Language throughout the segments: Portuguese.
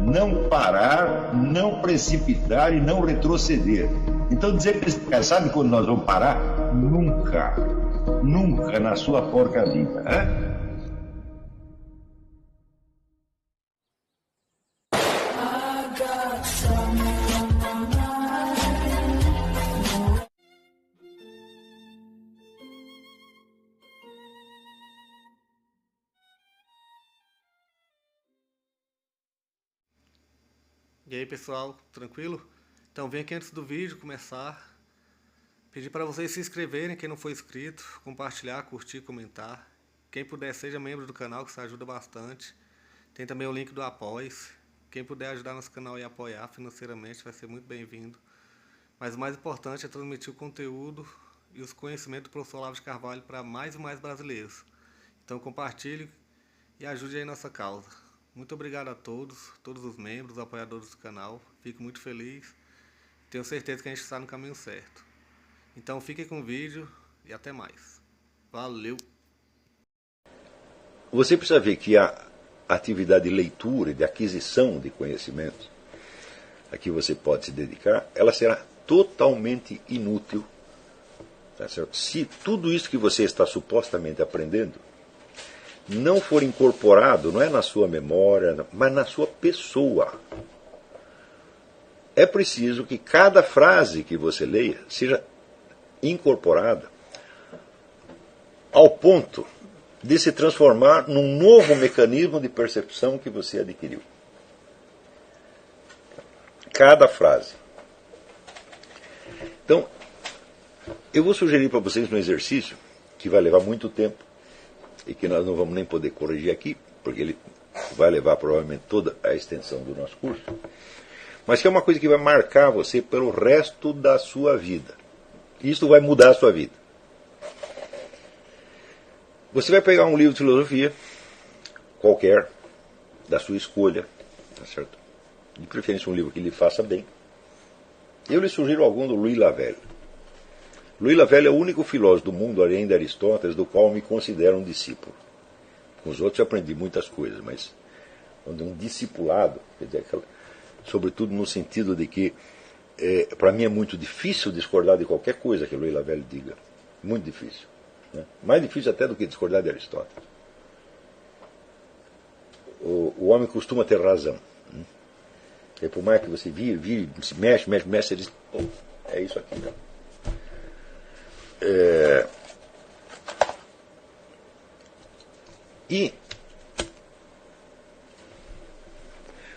não parar, não precipitar e não retroceder. Então dizer para esse cara, sabe quando nós vamos parar? Nunca. Nunca na sua porca vida. Né? E aí pessoal, tranquilo? Então vem aqui antes do vídeo começar, pedir para vocês se inscreverem, quem não for inscrito, compartilhar, curtir, comentar. Quem puder seja membro do canal, que isso ajuda bastante. Tem também o link do Apoia-se. Quem puder ajudar nosso canal e apoiar financeiramente vai ser muito bem-vindo. Mas o mais importante é transmitir o conteúdo e os conhecimentos do professor Olavo de Carvalho para mais e mais brasileiros. Então compartilhe e ajude aí nossa causa. Muito obrigado a todos os membros, apoiadores do canal. Fico muito feliz. Tenho certeza que a gente está no caminho certo. Então fiquem com o vídeo e até mais. Valeu! Você precisa ver que a atividade de leitura e de aquisição de conhecimentos a que você pode se dedicar, ela será totalmente inútil, tá certo? Se tudo isso que você está supostamente aprendendo não for incorporado, não é na sua memória, mas na sua pessoa. É preciso que cada frase que você leia seja incorporada ao ponto de se transformar num novo mecanismo de percepção que você adquiriu. Cada frase. Então, eu vou sugerir para vocês um exercício que vai levar muito tempo, e que nós não vamos nem poder corrigir aqui, porque ele vai levar provavelmente toda a extensão do nosso curso, mas que é uma coisa que vai marcar você pelo resto da sua vida. Isso vai mudar a sua vida. Você vai pegar um livro de filosofia, qualquer, da sua escolha, tá certo? De preferência um livro que lhe faça bem. Eu lhe sugiro algum do Louis Lavelle. Louis Lavelle é o único filósofo do mundo, além de Aristóteles, do qual eu me considero um discípulo. Com os outros eu aprendi muitas coisas, mas quando um discipulado, quer dizer, sobretudo no sentido de que para mim é muito difícil discordar de qualquer coisa que Louis Lavelle diga. Muito difícil. Né? Mais difícil até do que discordar de Aristóteles. O homem costuma ter razão. Né? E por mais que você vire, se mexe, você diz, pô, é isso aqui. Né? E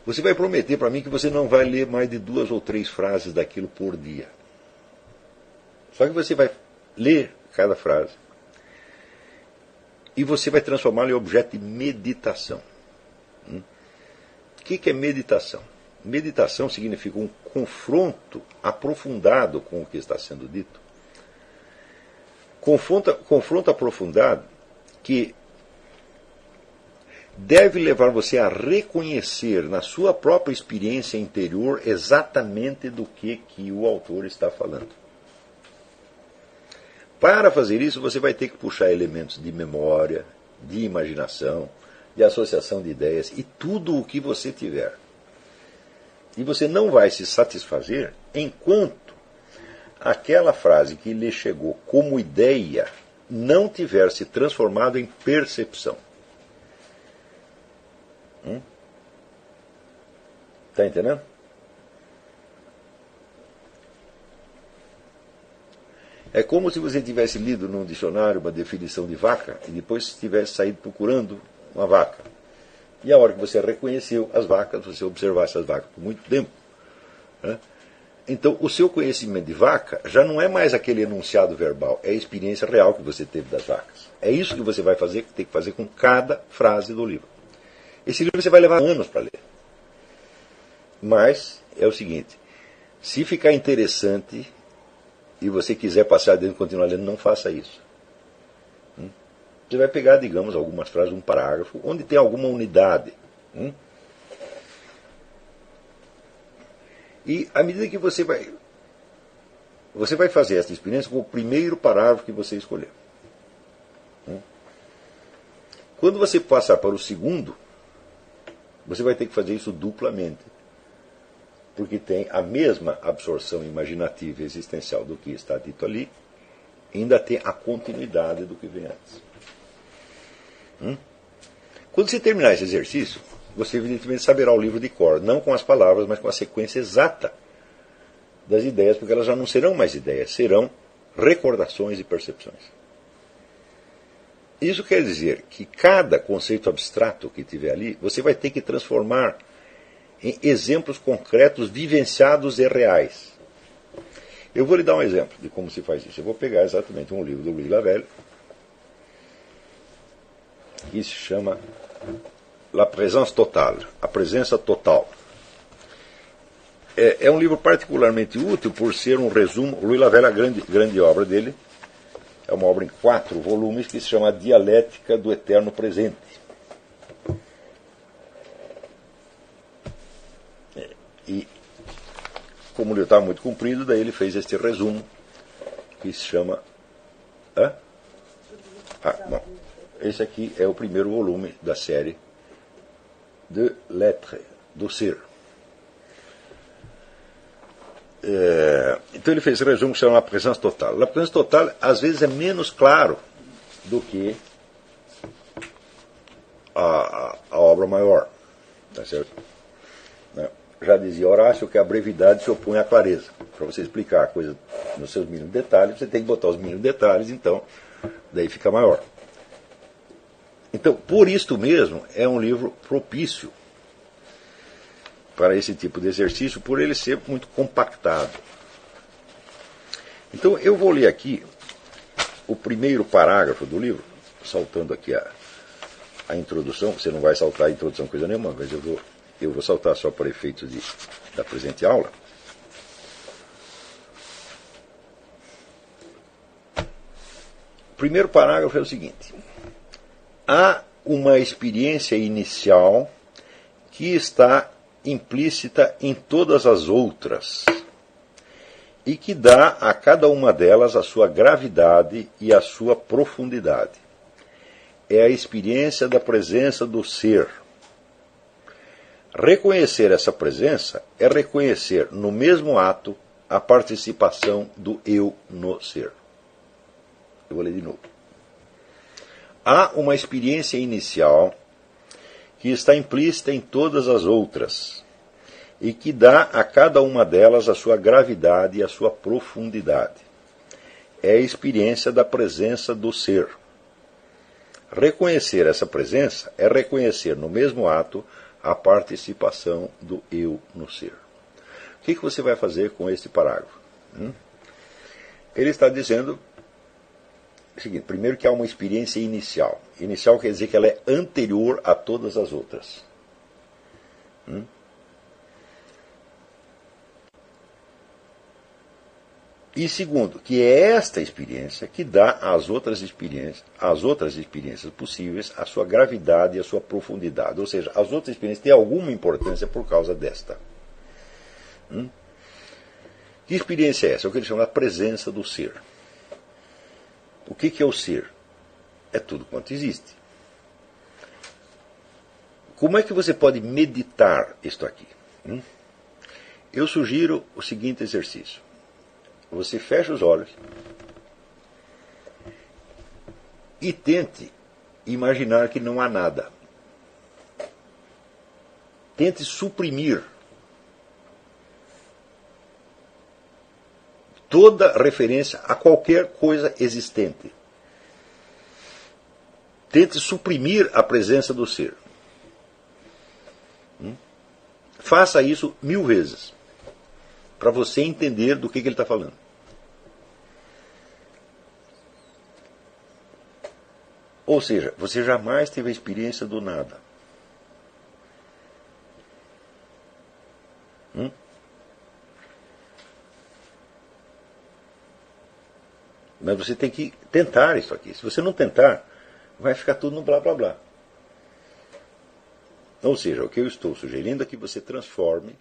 você vai prometer para mim que você não vai ler mais de 2 ou 3 frases daquilo por dia. Só que você vai ler cada frase e você vai transformá-la em objeto de meditação. O que é meditação? Meditação significa um confronto aprofundado com o que está sendo dito. Confronto aprofundado que deve levar você a reconhecer na sua própria experiência interior exatamente do que o autor está falando. Para fazer isso, você vai ter que puxar elementos de memória, de imaginação, de associação de ideias e tudo o que você tiver. E você não vai se satisfazer enquanto aquela frase que lhe chegou como ideia não tiver se transformado em percepção. Está entendendo? É como se você tivesse lido num dicionário uma definição de vaca e depois tivesse saído procurando uma vaca. E a hora que você reconheceu as vacas, você observasse as vacas por muito tempo, né? Então, o seu conhecimento de vaca já não é mais aquele enunciado verbal, é a experiência real que você teve das vacas. É isso que você vai fazer, que tem que fazer com cada frase do livro. Esse livro você vai levar anos para ler. Mas é o seguinte, se ficar interessante e você quiser passar dentro e continuar lendo, não faça isso. Você vai pegar, digamos, algumas frases, um parágrafo, onde tem alguma unidade. E à medida que você vai fazer essa experiência com o primeiro parágrafo que você escolher. Quando você passar para o segundo, Você vai ter que fazer isso duplamente, porque tem a mesma absorção imaginativa e existencial do que está dito ali, e ainda tem a continuidade do que vem antes. Quando você terminar esse exercício, você evidentemente saberá o livro de cor, não com as palavras, mas com a sequência exata das ideias, porque elas já não serão mais ideias, serão recordações e percepções. Isso quer dizer que cada conceito abstrato que tiver ali, você vai ter que transformar em exemplos concretos, vivenciados e reais. Eu vou lhe dar um exemplo de como se faz isso. Eu vou pegar exatamente um livro do Louis Lavelle, que se chama La Présence Totale, a presença total. É um livro particularmente útil por ser um resumo. O Louis Lavelle, a grande obra dele, é uma obra em 4 volumes que se chama Dialética do Eterno Presente. E, como o livro estava muito comprido, daí ele fez este resumo que se chama... bom. Esse aqui é o primeiro volume da série de Lettres, do Ser. Então ele fez esse resumo que se chama A Presença Total. A Presença Total, às vezes, é menos claro do que a obra maior. Tá certo? Já dizia Horácio que a brevidade se opõe à clareza. Para você explicar a coisa nos seus mínimos detalhes, você tem que botar os mínimos detalhes, então, daí fica maior. Então, por isto mesmo, é um livro propício para esse tipo de exercício, por ele ser muito compactado. Então, eu vou ler aqui o primeiro parágrafo do livro, saltando aqui a introdução. Você não vai saltar a introdução coisa nenhuma, mas eu vou saltar só para efeitos da presente aula. O primeiro parágrafo é o seguinte: há uma experiência inicial que está implícita em todas as outras e que dá a cada uma delas a sua gravidade e a sua profundidade. É a experiência da presença do ser. Reconhecer essa presença é reconhecer no mesmo ato a participação do eu no ser. Eu vou ler de novo. Há uma experiência inicial que está implícita em todas as outras e que dá a cada uma delas a sua gravidade e a sua profundidade. É a experiência da presença do ser. Reconhecer essa presença é reconhecer no mesmo ato a participação do eu no ser. O que você vai fazer com este parágrafo? Ele está dizendo o seguinte: primeiro, que há uma experiência inicial. Inicial quer dizer que ela é anterior a todas as outras. E segundo, que é esta experiência que dá às outras experiências possíveis a sua gravidade e a sua profundidade. Ou seja, as outras experiências têm alguma importância por causa desta. Que experiência é essa? É o que ele chama de presença do ser. O que é o ser? É tudo quanto existe. Como é que você pode meditar isto aqui? Eu sugiro o seguinte exercício. Você fecha os olhos e tente imaginar que não há nada. Tente suprimir toda referência a qualquer coisa existente. Tente suprimir a presença do ser. Faça isso 1000 vezes, para você entender do que ele está falando. Ou seja, você jamais teve a experiência do nada. Mas você tem que tentar isso aqui. Se você não tentar, vai ficar tudo no blá blá blá. Ou seja, o que eu estou sugerindo é que você transforme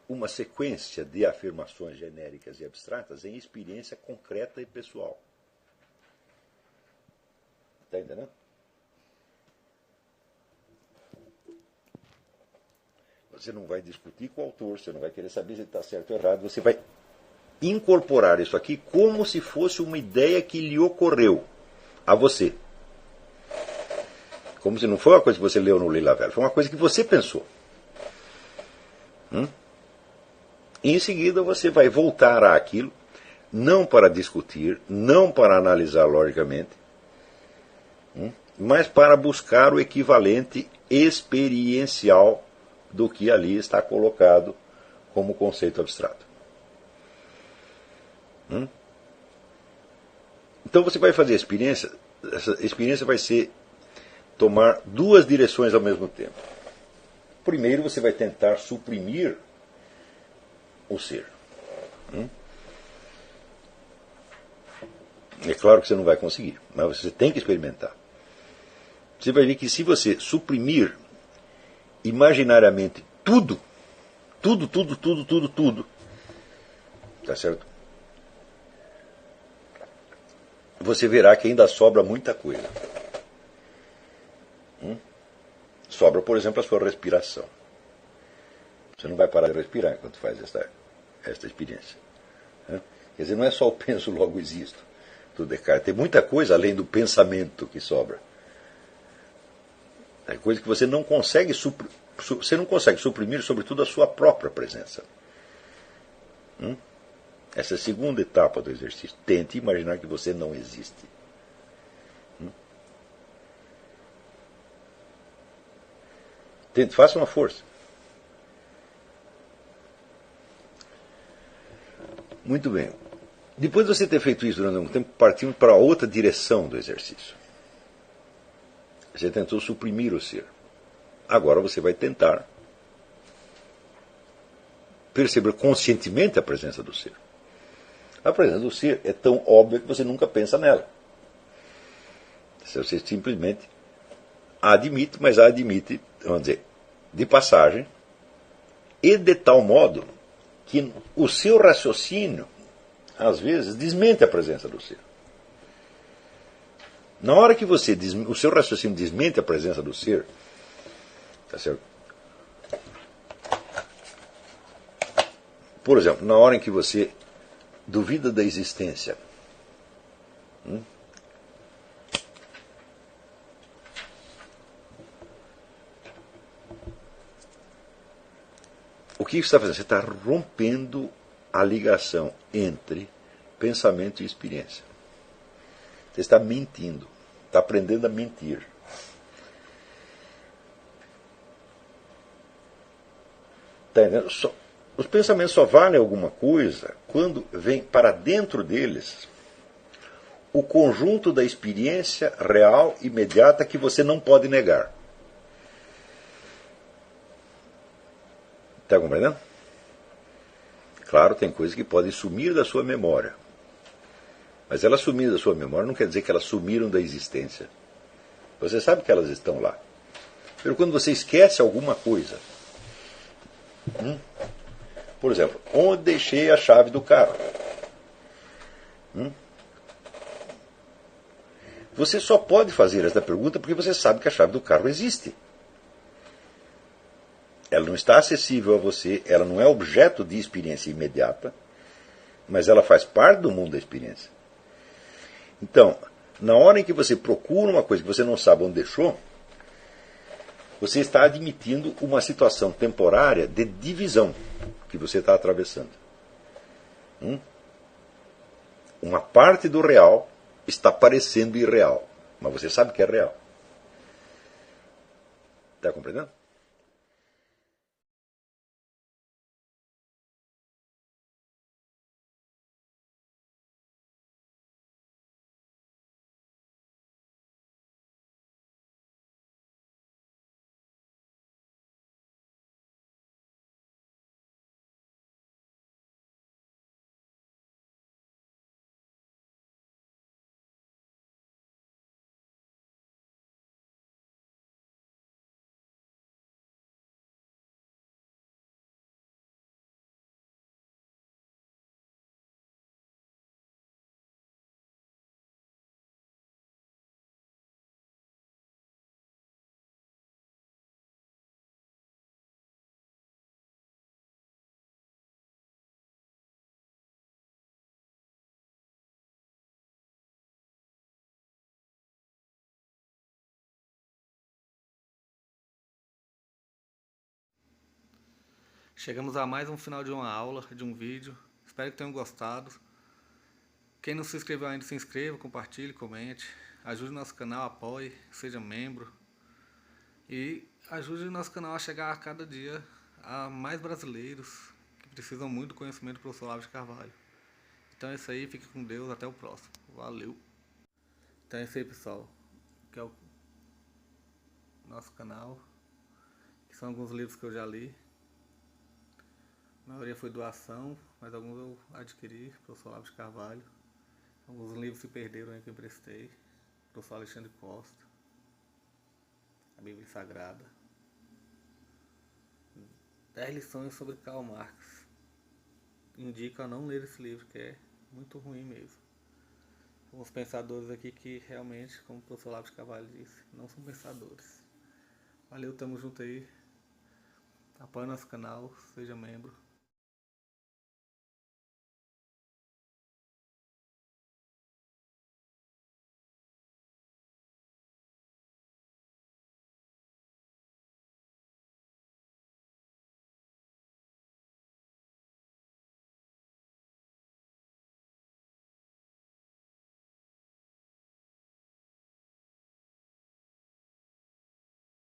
uma sequência de afirmações genéricas e abstratas em experiência concreta e pessoal. Está entendendo? Você não vai discutir com o autor, você não vai querer saber se ele está certo ou errado, você vai incorporar isso aqui como se fosse uma ideia que lhe ocorreu a você. Como se não foi uma coisa que você leu no Louis Lavelle, foi uma coisa que você pensou. E em seguida você vai voltar àquilo, não para discutir, não para analisar logicamente, mas para buscar o equivalente experiencial do que ali está colocado como conceito abstrato. Então você vai fazer a experiência, essa experiência vai ser tomar duas direções ao mesmo tempo. Primeiro você vai tentar suprimir o ser. É claro que você não vai conseguir, mas você tem que experimentar. Você vai ver que se você suprimir imaginariamente tudo, tá certo? Você verá que ainda sobra muita coisa. Sobra, por exemplo, a sua respiração. Você não vai parar de respirar enquanto faz esta experiência. Quer dizer, não é só o penso, logo existo do Descartes. Tem muita coisa além do pensamento que sobra. É coisa que você não consegue suprimir, sobretudo, a sua própria presença. Essa é a segunda etapa do exercício. Tente imaginar que você não existe. Tente, faça uma força. Muito bem. Depois de você ter feito isso durante um tempo, partimos para outra direção do exercício. Você tentou suprimir o ser. Agora você vai tentar perceber conscientemente a presença do ser. A presença do ser é tão óbvia que você nunca pensa nela. Você simplesmente a admite, mas a admite, vamos dizer, de passagem, e de tal modo que o seu raciocínio, às vezes, desmente a presença do ser. Na hora que o seu raciocínio desmente a presença do ser, tá certo? Por exemplo, na hora em que você duvida da existência, o que você está fazendo? Você está rompendo a ligação entre pensamento e experiência. Você está mentindo. Está aprendendo a mentir. Está entendendo? Os pensamentos só valem alguma coisa quando vem para dentro deles o conjunto da experiência real, imediata, que você não pode negar. Está compreendendo? Claro, tem coisas que podem sumir da sua memória. Mas elas sumiram da sua memória não quer dizer que elas sumiram da existência. Você sabe que elas estão lá. Mas quando você esquece alguma coisa, por exemplo, onde deixei a chave do carro? Você só pode fazer esta pergunta porque você sabe que a chave do carro existe. Ela não está acessível a você, ela não é objeto de experiência imediata, mas ela faz parte do mundo da experiência. Então, na hora em que você procura uma coisa que você não sabe onde deixou, você está admitindo uma situação temporária de divisão que você está atravessando. Uma parte do real está parecendo irreal, mas você sabe que é real. Está compreendendo? Chegamos a mais um final de uma aula, de um vídeo. Espero que tenham gostado. Quem não se inscreveu ainda, se inscreva, compartilhe, comente. Ajude nosso canal, apoie, seja membro. E ajude o nosso canal a chegar a cada dia a mais brasileiros que precisam muito do conhecimento do professor Olavo de Carvalho. Então é isso aí, fique com Deus, até o próximo. Valeu! Então é isso aí, pessoal. Que é o nosso canal. Que são alguns livros que eu já li. A maioria foi doação, mas alguns eu adquiri, professor Olavo de Carvalho. Alguns livros se perderam aí que eu emprestei. Professor Alexandre Costa. A Bíblia Sagrada. 10 lições sobre Karl Marx. Indico a não ler esse livro, que é muito ruim mesmo. Alguns pensadores aqui que realmente, como o professor Olavo de Carvalho disse, não são pensadores. Valeu, tamo junto aí. Apoie nosso canal, seja membro.